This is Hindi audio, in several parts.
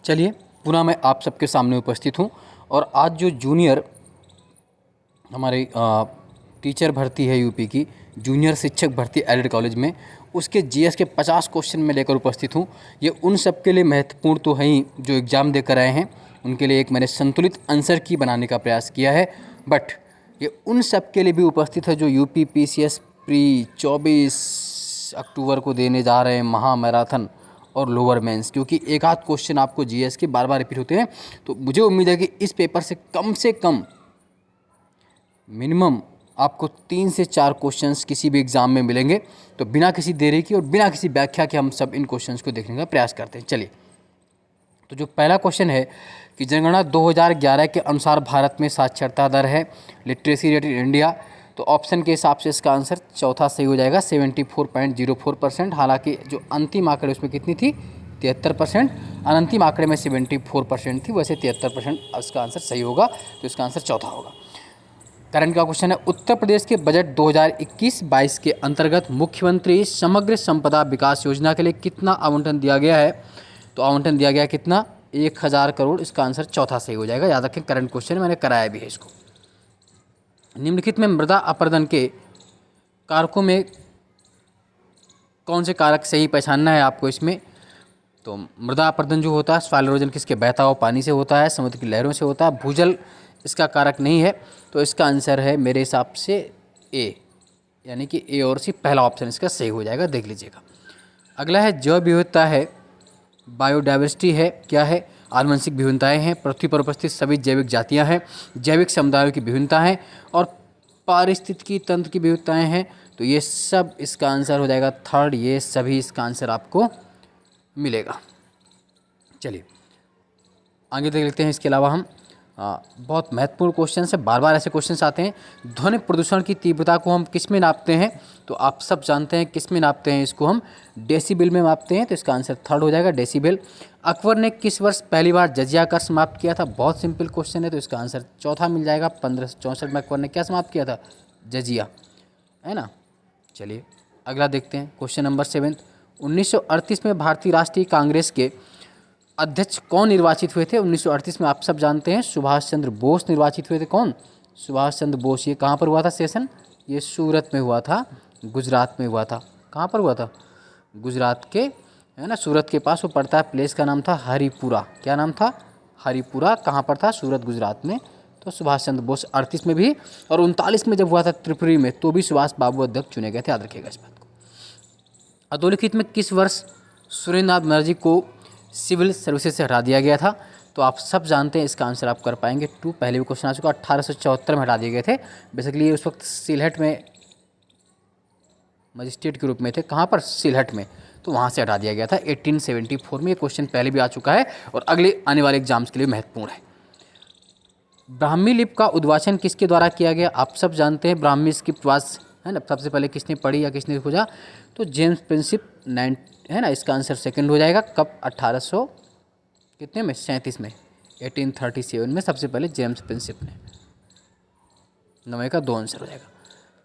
चलिए, पुनः मैं आप सबके सामने उपस्थित हूँ और आज जो जूनियर हमारे टीचर भर्ती है यूपी की, जूनियर शिक्षक भर्ती एडेड कॉलेज में, उसके जीएस के 50 क्वेश्चन में लेकर उपस्थित हूँ। ये उन सब के लिए महत्वपूर्ण तो है ही जो एग्ज़ाम देकर आए हैं, उनके लिए एक मैंने संतुलित आंसर की बनाने का प्रयास किया है। बट ये उन सब के लिए भी उपस्थित है जो यूपी पीसीएस प्री 24 अक्टूबर को देने जा रहे हैं महा मैराथन और लोअर मेंस, क्योंकि एक आध क्वेश्चन आपको जीएस के बार बार रिपीट होते हैं। तो मुझे उम्मीद है कि इस पेपर से कम मिनिमम आपको 3 से 4 क्वेश्चंस किसी भी एग्ज़ाम में मिलेंगे। तो बिना किसी देरी की और बिना किसी व्याख्या के हम सब इन क्वेश्चंस को देखने का प्रयास करते हैं। चलिए, तो जो पहला क्वेश्चन है कि जनगणना 2011 के अनुसार भारत में साक्षरता दर है, लिटरेसी रेट इन इंडिया। तो ऑप्शन के हिसाब से इसका आंसर चौथा सही हो जाएगा, 74.04%। हालांकि जो अंतिम आंकड़े उसमें कितनी थी, 73%। अनंतिम आंकड़े में 74% थी, वैसे 73% इसका आंसर सही होगा, तो इसका आंसर चौथा होगा। करंट का क्वेश्चन है, उत्तर प्रदेश के बजट 2021-22 के अंतर्गत मुख्यमंत्री समग्र संपदा विकास योजना के लिए कितना आवंटन दिया गया है। तो आवंटन दिया गया कितना, 1000 करोड़। इसका आंसर चौथा सही हो जाएगा। याद रखें, करंट क्वेश्चन मैंने कराया भी है इसको। निम्नलिखित में मृदा अपरदन के कारकों में कौन से कारक सही पहचानना है आपको इसमें। तो मृदा अपरदन जो होता है, सॉइल इरोजन किसके, बहता हुआ पानी से होता है, समुद्र की लहरों से होता है, भूजल इसका कारक नहीं है। तो इसका आंसर है मेरे हिसाब से ए, यानी कि ए और सी, पहला ऑप्शन इसका सही हो जाएगा, देख लीजिएगा। अगला है जैव विविधता है, बायोडाइवर्सिटी है, क्या है, आनुवंशिक विभिन्नताएं हैं, पृथ्वी पर उपस्थित सभी जैविक जातियां हैं, जैविक समुदायों की विभिन्नता है और पारिस्थितिकी तंत्र की विविधताएं हैं। तो ये सब इसका आंसर हो जाएगा थर्ड, ये सभी इसका आंसर आपको मिलेगा। चलिए आगे देख लेते हैं। इसके अलावा हम बहुत महत्वपूर्ण क्वेश्चन है, बार बार ऐसे क्वेश्चन आते हैं। ध्वनि प्रदूषण की तीव्रता को हम किस में नापते हैं। तो आप सब जानते हैं किस में नापते हैं, इसको हम डेसीबल में मापते हैं। तो इसका आंसर थर्ड हो जाएगा, डेसीबल। अकबर ने किस वर्ष पहली बार जजिया कर समाप्त किया था। बहुत सिंपल क्वेश्चन है, तो इसका आंसर चौथा मिल जाएगा। 1564 में अकबर ने क्या समाप्त किया था, जजिया, है ना। चलिए अगला देखते हैं, क्वेश्चन नंबर 7। 1938 में भारतीय राष्ट्रीय कांग्रेस के अध्यक्ष कौन निर्वाचित हुए थे। 1938 में आप सब जानते हैं सुभाष चंद्र बोस निर्वाचित हुए थे। कौन, सुभाष चंद्र बोस। ये कहाँ पर हुआ था सेशन, ये सूरत में हुआ था, गुजरात में हुआ था। कहाँ पर हुआ था, गुजरात के, है ना, सूरत के पास वो पड़ता है। प्लेस का नाम था हरिपुरा। क्या नाम था, हरिपुरा। कहाँ पर था, सूरत, गुजरात में। तो सुभाष चंद्र बोस 38 में भी, और 39 में जब हुआ था त्रिपुरी में, तो भी सुभाष बाबू अध्यक्ष चुने गए थे। याद रखिएगा इस बात को। अधोलिखित में किस वर्ष सुरेंद्रनाथ बनर्जी को सिविल सर्विसेज से हटा दिया गया था। तो आप सब जानते हैं, इसका आंसर आप कर पाएंगे 2। पहले भी क्वेश्चन आ चुका, 1874 में हटा दिए गए थे। बेसिकली ये उस वक्त सिलहट में मजिस्ट्रेट के रूप में थे। कहाँ पर, सिलहट में। तो वहाँ से हटा दिया गया था 1874 में। ये क्वेश्चन पहले भी आ चुका है और अगले आने वाले एग्जाम्स के लिए महत्वपूर्ण है। ब्राह्मी लिपि का उद्वाचन किसके द्वारा किया गया। आप सब जानते हैं ब्राह्मी स्क्रिप्ट वास, है ना, सबसे पहले किसने पढ़ी या किसने खोजा। तो जेम्स प्रिंसिप 9, है ना। इसका आंसर सेकंड हो जाएगा। कब, 1800 कितने में, 37 में, 1837 में सबसे पहले जेम्स प्रिंसिप ने। 9 का 2 आंसर हो जाएगा।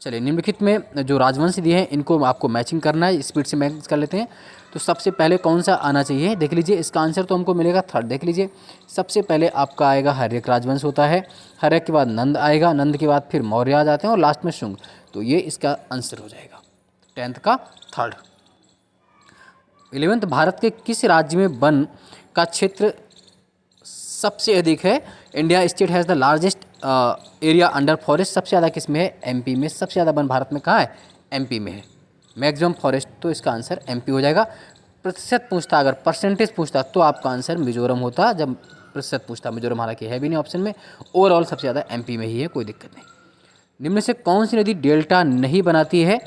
चलिए, निम्नलिखित में जो राजवंश दिए हैं इनको आपको मैचिंग करना है, स्पीड से मैच कर लेते हैं। तो सबसे पहले कौन सा आना चाहिए, देख लीजिए। इसका आंसर तो हमको मिलेगा थर्ड, देख लीजिए। सबसे पहले आपका आएगा हर्यक राजवंश होता है, हर्यक के बाद नंद आएगा, नंद के बाद फिर मौर्य आ जाते हैं और लास्ट में शुंग। तो ये इसका आंसर हो जाएगा 10th का थर्ड। 11th, भारत के किस राज्य में वन का क्षेत्र सबसे अधिक है। India state has the largest area under forest. सबसे ज़्यादा किस में है, एमपी में। सबसे ज़्यादा वन भारत में कहाँ है, एमपी में है, मैक्सिमम फॉरेस्ट। तो इसका आंसर एमपी हो जाएगा। प्रतिशत पूछता, अगर परसेंटेज पूछता तो आपका आंसर मिजोरम होता। जब प्रतिशत पूछता, मिजोरम हालांकि है भी नहीं ऑप्शन में। ओवरऑल सबसे ज़्यादा एमपी में ही है, कोई दिक्कत नहीं। निम्न से कौन सी नदी डेल्टा नहीं बनाती है।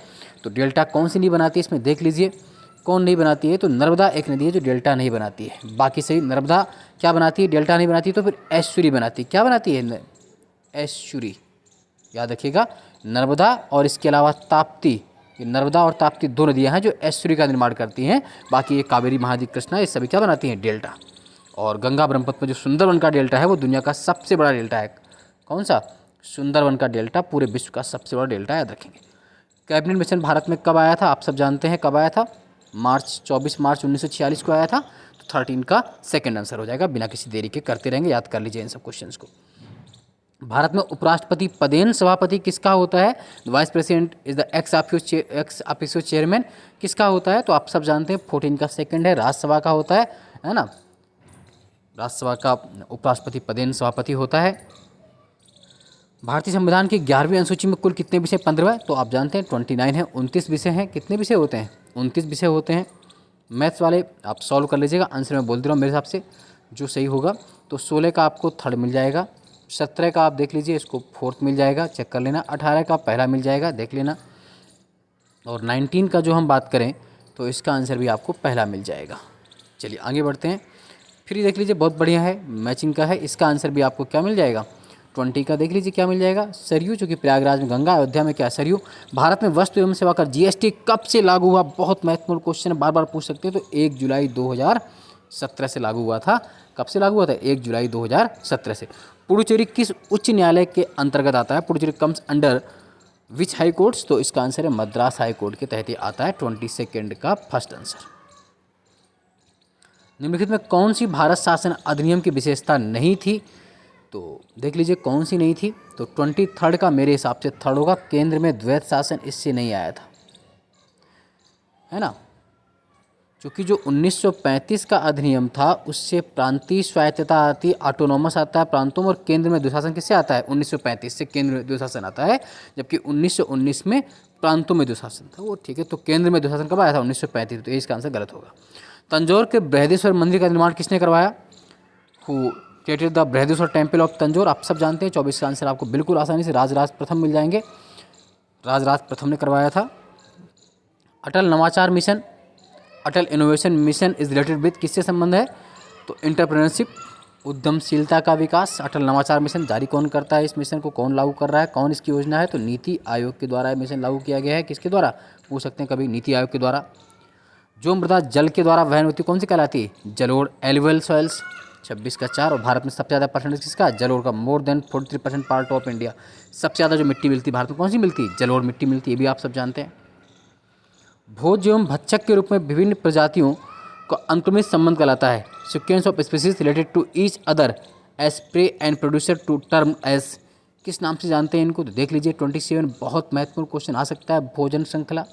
तो डेल्टा कौन सी नहीं बनाती है, इसमें देख लीजिए कौन नहीं बनाती है। तो नर्मदा एक नदी है जो डेल्टा नहीं बनाती है। बाकी सही, नर्मदा क्या बनाती है, डेल्टा नहीं बनाती। तो फिर एश्वरी बनाती है। क्या बनाती है, एश्वरी। याद रखिएगा, नर्मदा और इसके अलावा ताप्ती। ये नर्मदा और ताप्ती 2 नदियां हैं जो एश्वरी का निर्माण करती हैं। बाकी ये कावेरी, महानदी, कृष्णा, ये सभी क्या बनाती हैं, डेल्टा। और गंगा ब्रह्मपुत्र में जो सुंदरवन का डेल्टा है वो दुनिया का सबसे बड़ा डेल्टा है। कौन सा, सुंदरवन का डेल्टा पूरे विश्व का सबसे बड़ा डेल्टा, याद रखेंगे। कैबिनेट मिशन भारत में कब आया था, आप सब जानते हैं कब आया था। 24 मार्च 1946 को आया था। तो 13 का सेकंड आंसर हो जाएगा। बिना किसी देरी के करते रहेंगे, याद कर लीजिए इन सब क्वेश्चंस को। भारत में उपराष्ट्रपति पदेन सभापति किसका होता है? Vice president is the ex officio chairman किसका होता है? तो आप सब जानते हैं 14 का सेकंड है, राज्यसभा का होता है ना। राज्यसभा का उपराष्ट्रपति पदेन सभापति होता है। भारतीय संविधान की 11वीं अनुसूची में कुल कितने विषय? 15 है, तो आप जानते हैं 29 है। 29 विषय हैं। कितने विषय होते हैं? 29 विषय होते हैं। मैथ्स वाले आप सॉल्व कर लीजिएगा, आंसर मैं बोल दे रहा हूँ मेरे हिसाब से जो सही होगा। तो 16 का आपको थर्ड मिल जाएगा, 17 का आप देख लीजिए इसको फोर्थ मिल जाएगा, चेक कर लेना, 18 का पहला मिल जाएगा, देख लेना, और 19 का जो हम बात करें तो इसका आंसर भी आपको पहला मिल जाएगा। चलिए आगे बढ़ते हैं। फिर ये देख लीजिए बहुत बढ़िया है, मैचिंग का है, इसका आंसर भी आपको क्या मिल जाएगा? 20 का देख लीजिए क्या मिल जाएगा? सरयू, जो कि प्रयागराज में गंगा, अयोध्या में क्या सरयू। भारत में वस्तु एवं सेवा कर जीएसटी कब से लागू हुआ? बहुत महत्वपूर्ण क्वेश्चन है, बार बार पूछ सकते हैं। तो 1 जुलाई 2017 से लागू हुआ था। कब से लागू हुआ था? 1 जुलाई 2017 से। पुडुचेरी किस उच्च न्यायालय के अंतर्गत आता है? Puducherry comes under which high courts? तो इसका आंसर है मद्रास हाई कोर्ट के तहत ही आता है। 22 का फर्स्ट आंसर। निम्नलिखित में कौन सी भारत शासन अधिनियम की विशेषता नहीं थी? तो देख लीजिए कौन सी नहीं थी। तो 23 का मेरे हिसाब से थर्ड होगा, केंद्र में द्वैत शासन इससे नहीं आया था, है ना। क्योंकि जो 1935 का अधिनियम था उससे प्रांतीय स्वायत्तता आती है, ऑटोनॉमस आता है प्रांतों में, और केंद्र में द्विशासन किससे आता है? 1935 से केंद्र में द्विशासन आता है, जबकि 1919 में प्रांतों में द्विशासन था वो, ठीक है। तो केंद्र में द्विशासन कब आया था? 1935। तो इसका आंसर गलत होगा। तंजौर के बृहदेश्वर मंदिर का निर्माण किसने करवाया? Who created the Brihadeshwara temple of Tanjore? आप सब जानते हैं। 24 का आंसर आपको बिल्कुल आसानी से राजराज प्रथम मिल जाएंगे। राजराज प्रथम ने करवाया था। अटल नवाचार mission, Atal innovation mission is related with किससे संबंध है? तो एंटरप्रेन्योरशिप, उद्यमशीलता का विकास। अटल नवाचार मिशन जारी कौन करता है? इस मिशन को कौन लागू कर रहा है? कौन इसकी योजना है? तो नीति आयोग के द्वारा मिशन लागू किया गया है। किसके द्वारा? पूछ सकते हैं कभी, नीति आयोग के द्वारा। जो मृदा जल के द्वारा वहन होती कौन सी कहलाती है? जलोढ़, एलुवियल सॉइल्स। 26 का 4। और भारत में सबसे ज़्यादा परसेंटेज किसका? जलोढ़ का, more than 43% part of India. सबसे ज़्यादा जो मिट्टी मिलती है भारत में कौन सी मिलती है? जलोढ़ मिट्टी मिलती है, ये भी आप सब जानते हैं। भोज एवं भक्षक के रूप में विभिन्न प्रजातियों को अनुक्रमित संबंध कहलाता है। Sequence of species related to each other as prey and producer to term as, किस नाम से जानते हैं इनको? तो देख लीजिए 27 बहुत महत्वपूर्ण क्वेश्चन आ सकता है, भोजन श्रृंखला,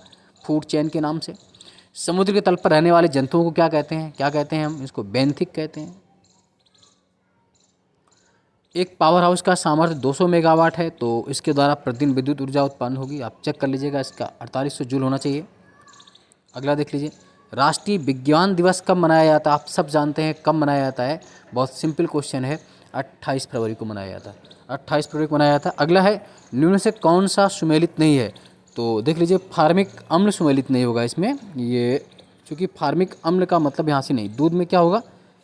फूड चेन के नाम से। समुद्र के तल पर रहने वाले जंतुओं को क्या कहते हैं? क्या कहते हैं हम इसको? बेंथिक कहते हैं। एक पावर हाउस का सामर्थ्य 200 मेगावाट है, तो इसके द्वारा प्रतिदिन विद्युत ऊर्जा उत्पन्न होगी। आप चेक कर लीजिएगा, इसका 4800 जूल होना चाहिए। अगला देख लीजिए, राष्ट्रीय विज्ञान दिवस कब मनाया जाता है? आप सब जानते हैं कब मनाया जाता है, बहुत सिंपल क्वेश्चन है, 28 फरवरी को मनाया जाता है। 28 फरवरी को मनाया जाता है। अगला है, निम्न से कौन सा सुमेलित नहीं है? तो देख लीजिए फार्मिक अम्ल सुमेलित नहीं होगा इसमें, ये क्योंकि फार्मिक अम्ल का मतलब यहाँ से नहीं, दूध में क्या होगा?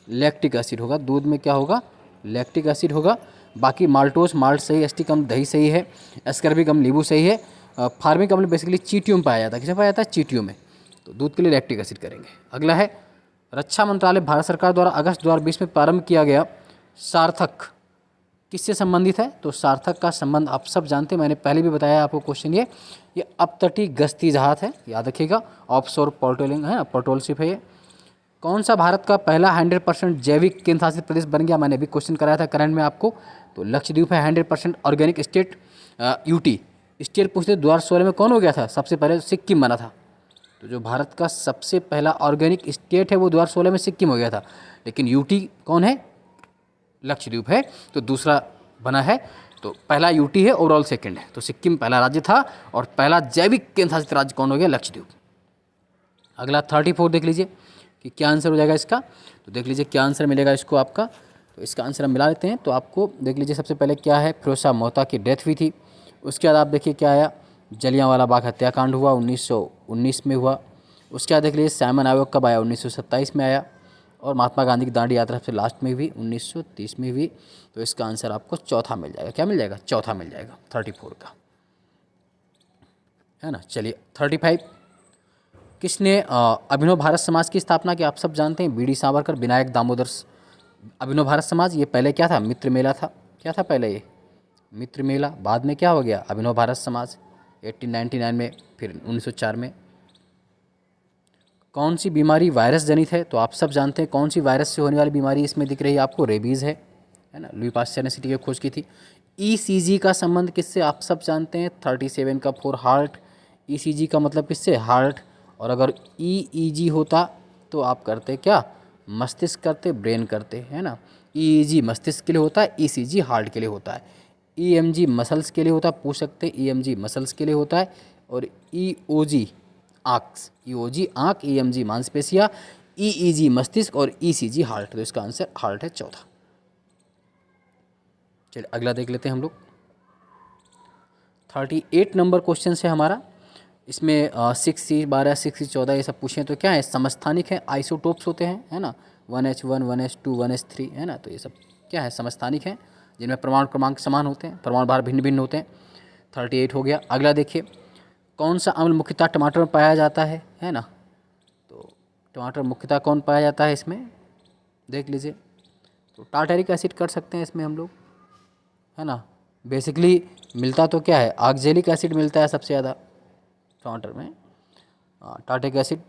लैक्टिक एसिड होगा। दूध में क्या होगा? लैक्टिक एसिड होगा। बाकी माल्टोस, माल्ट सही, एस्टिक अम्ल दही सही है, एस्कर्बिक अम्ल नींबू सही है। फार्मिक अम्ल बेसिकली चींटियों में पाया जाता है। किसे पाया जाता है? चींटियों में। तो दूध के लिए लैक्टिक एसिड करेंगे। अगला है, रक्षा मंत्रालय भारत सरकार द्वारा अगस्त 2020 में प्रारंभ किया गया सार्थक किससे संबंधित है? तो सार्थक का संबंध आप सब जानते हैं, मैंने पहले भी बताया आपको क्वेश्चन, ये अपतटीय गश्ती जहाज है, याद रखिएगा। ऑफशोर पेट्रोलिंग है, पेट्रोल शिप है ये। कौन सा भारत का पहला 100% जैविक केंद्र शासित प्रदेश बन गया? मैंने भी क्वेश्चन कराया था करंट में आपको। तो लक्षद्वीप है 100% ऑर्गेनिक स्टेट। यूटी स्टेट पूछते 2016 में कौन हो गया था? सबसे पहले सिक्किम बना था। तो जो भारत का सबसे पहला ऑर्गेनिक स्टेट है वो 2016 में सिक्किम हो गया था, लेकिन यूटी कौन है? लक्षद्वीप है। तो दूसरा बना है, तो पहला यूटी है, ओवरऑल सेकंड है। तो सिक्किम पहला राज्य था और पहला जैविक केंद्र शासित राज्य कौन हो गया? लक्षद्वीप। अगला 34 देख लीजिए कि क्या आंसर हो जाएगा इसका। तो देख लीजिए क्या आंसर मिलेगा इसको आपका। तो इसका आंसर हम मिला लेते हैं। तो आपको देख लीजिए सबसे पहले क्या है, फिरोज मोहता की डेथ हुई थी। उसके बाद आप देखिए क्या आया, जलियांवाला बाग हत्याकांड हुआ 1919 में हुआ। उसके बाद देख लीजिए साइमन आयोग कब आया? 1927 में आया। और महात्मा गांधी की दांडी यात्रा सबसे लास्ट में हुई 1930 में हुई। तो इसका आंसर आपको चौथा मिल जाएगा। क्या मिल जाएगा? चौथा मिल जाएगा 34 का, है ना। चलिए 35, किसने अभिनव भारत समाज की स्थापना की? आप सब जानते हैं, बीडी सावरकर, विनायक दामोदर। अभिनव भारत समाज ये पहले क्या था? मित्र मेला था। क्या था पहले? ये मित्र मेला। बाद में क्या हो गया? अभिनव भारत समाज 1899 में, फिर 1904 में। कौन सी बीमारी वायरस जनित है? तो आप सब जानते हैं कौन सी वायरस से होने वाली बीमारी इसमें दिख रही है आपको, रेबीज़ है ना। लुई पास्चर ने इसी की खोज की थी। ईसीजी का संबंध किससे? आप सब जानते हैं 37 का 4 हार्ट। ईसीजी का मतलब किससे? हार्ट। और अगर ईईजी होता तो आप करते क्या? मस्तिष्क करते, ब्रेन करते, है ना। ईईजी मस्तिष्क के लिए होता है, ईसीजी हार्ट के लिए होता है। ईएमजी मसल्स के लिए होता है, पूछ सकते हैं ईएमजी मसल्स के लिए होता है। और ईओजी आँख, ईओजी आँख, ईएमजी मांसपेशियाँ, ईईजी मस्तिष्क और ईसीजी हार्ट। तो इसका आंसर हार्ट है 14। चलिए अगला देख लेते हैं हम लोग। 38 नंबर क्वेश्चन है हमारा। इसमें 6C 12 6C 14 ये सब पूछे तो क्या है? समस्थानिक है, आइसोटोप्स होते हैं, है ना। 1H1 1H2 1H3, है ना। तो ये सब क्या है? समस्थानिक हैं, जिनमें परमाणु क्रमांक समान होते हैं, परमाणु भार भिन्न भिन्न होते हैं। 38 हो गया। अगला देखिए, कौन सा अम्ल मुख्यतः टमाटर में पाया जाता है ना। तो टमाटर मुख्यतः कौन पाया जाता है इसमें? देख लीजिए। तो टार्टरिक एसिड कर सकते हैं इसमें हम लोग, है ना। बेसिकली मिलता तो क्या है? ऑक्जेलिक एसिड मिलता है सबसे ज़्यादा टमाटर में। टार्टरिक एसिड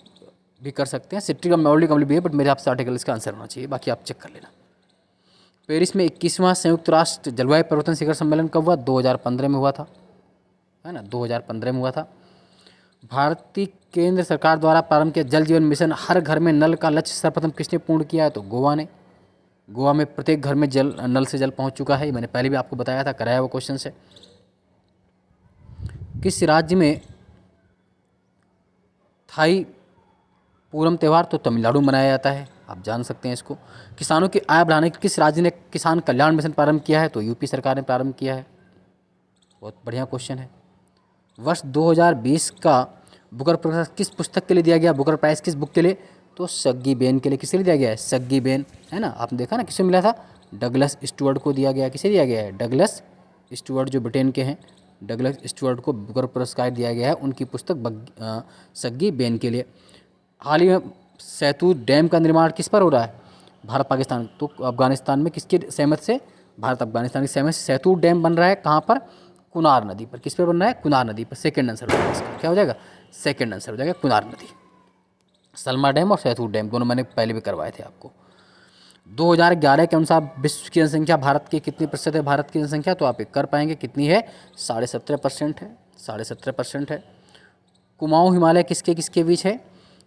भी कर सकते हैं, सिट्रिक अम्लीक अम्ल भी है, बट मेरे हिसाब से आर्टिकल इसका आंसर होना चाहिए, बाकी आप चेक कर लेना। पेरिस में 21वां संयुक्त राष्ट्र जलवायु परिवर्तन शिखर सम्मेलन कब हुआ? 2015 में हुआ था, है ना। 2015 में हुआ था। भारतीय केंद्र सरकार द्वारा प्रारंभ किया जल जीवन मिशन हर घर में नल का लक्ष्य सर्वप्रथम किसने पूर्ण किया है? तो गोवा ने। गोवा में प्रत्येक घर में जल, नल से जल पहुंच चुका है, मैंने पहले भी आपको बताया था, कराया हुआ क्वेश्चन से। किस राज्य में थाई पूरम त्यौहार? तो तमिलनाडु में मनाया जाता है, आप जान सकते हैं इसको। किसानों की आय बढ़ाने के किस राज्य ने किसान कल्याण मिशन प्रारंभ किया है? तो यूपी सरकार ने प्रारंभ किया है। बहुत बढ़िया क्वेश्चन है। वर्ष 2020 का बुकर प्राइज किस पुस्तक के लिए दिया गया? बुकर प्राइज किस बुक के लिए? तो सग्गी बेन के लिए। किसके लिए दिया गया है? सग्गी बेन, है ना। आपने देखा ना किसे मिला था? डगलस स्टुअर्ट को दिया गया। किसे दिया गया है? डगलस स्टुअर्ट, जो ब्रिटेन के हैं। डगलस स्टुअर्ट को बुकर पुरस्कार दिया गया है उनकी पुस्तक सग्गी बेन के लिए। हाल ही में सैतूत डैम का निर्माण किस पर हो रहा है? भारत पाकिस्तान। तो अफगानिस्तान में किसकी सहमत से? भारत अफगानिस्तान की सहमत से सैतूत डैम बन रहा है। कहाँ पर? कुनार नदी पर। किस पर बन रहा है? कुनार नदी पर। सेकंड आंसर हो जाएगा इसका। क्या हो जाएगा? सेकंड आंसर हो जाएगा कुनार नदी। सलमा डैम और सैतूत डैम दोनों मैंने पहले भी करवाए थे आपको। 2011 के अनुसार विश्व की जनसंख्या भारत की कितनी प्रतिशत है? भारत की जनसंख्या तो आप एक कर पाएंगे, कितनी है? 17.5% है। 17.5% है। कुमाऊं हिमालय किसके किसके बीच है?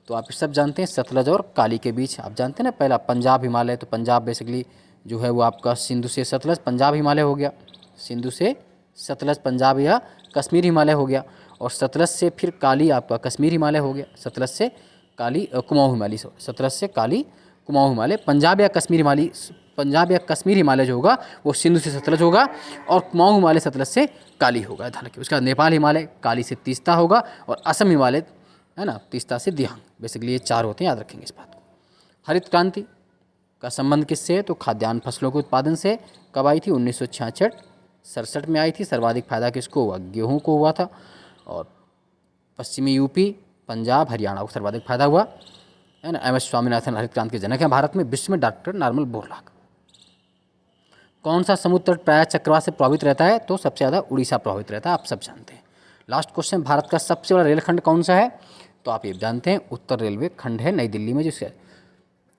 तो आप सब जानते हैं सतलज और काली के बीच। आप जानते हैं ना, पहला पंजाब हिमालय, तो पंजाब बेसिकली जो है वो आपका सिंधु से सतलज पंजाब हिमालय हो गया। सिंधु से सतलज पंजाब या कश्मीर हिमालय हो गया। और सतलज से फिर काली आपका कश्मीर हिमालय हो गया। सतलज से काली कुमाऊं हिमालय, सतलज से काली कुमाऊं हिमालय। पंजाब या कश्मीर हिमालय जो होगा वो सिंधु से सतलज होगा, और कुमाऊं हिमालय सतलज से काली होगा, ध्यान रखिए। उसके बाद नेपाल हिमालय काली से तीस्ता होगा, और असम हिमालय, है ना, तीस्ता से दिहांग। बेसिकली ये 4 होते हैं, याद रखेंगे इस बात को। हरित क्रांति का संबंध किससे है? तो खाद्यान्न फसलों के उत्पादन से। कब आई थी? 1966-67 में आई थी। सर्वाधिक फायदा किसको हुआ? गेहूँ को हुआ था। और पश्चिमी यूपी, पंजाब, हरियाणा को सर्वाधिक फायदा हुआ, है ना। एम एस स्वामीनाथन हरित क्रांति के जनक हैं भारत में। विश्व में डॉक्टर नॉर्मल बोरलॉग। कौन सा समुद्र तट प्रायः चक्रवात से प्रभावित रहता है? तो सबसे ज़्यादा उड़ीसा प्रभावित रहता है, आप सब जानते हैं। लास्ट क्वेश्चन, भारत का सबसे बड़ा रेलखंड कौन सा है? तो आप ये जानते हैं उत्तर रेलवे खंड है नई दिल्ली में, जिसका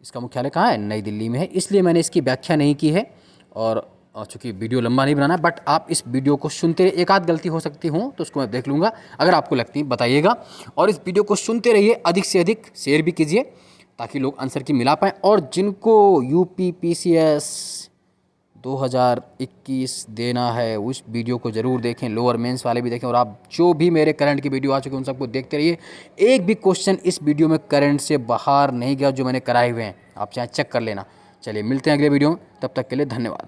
इसका मुख्यालय कहाँ है? नई दिल्ली में है। इसलिए मैंने इसकी व्याख्या नहीं की है, और चूँकि वीडियो लंबा नहीं बनाना है, बट आप इस वीडियो को सुनते रहिए। एक आध गलती हो सकती हो तो उसको मैं देख लूँगा, अगर आपको लगती है बताइएगा। और इस वीडियो को सुनते रहिए, अधिक से अधिक शेयर भी कीजिए, ताकि लोग आंसर की मिला पाएँ। और जिनको UPPCS 2021 देना है उस वीडियो को ज़रूर देखें, लोअर मेंस वाले भी देखें। और आप जो भी मेरे करंट की वीडियो आ चुके हैं उन सबको देखते रहिए। एक भी क्वेश्चन इस वीडियो में करंट से बाहर नहीं गया जो मैंने कराए हुए हैं, आप चाहे चेक कर लेना। चलिए मिलते हैं अगले वीडियो में, तब तक के लिए धन्यवाद।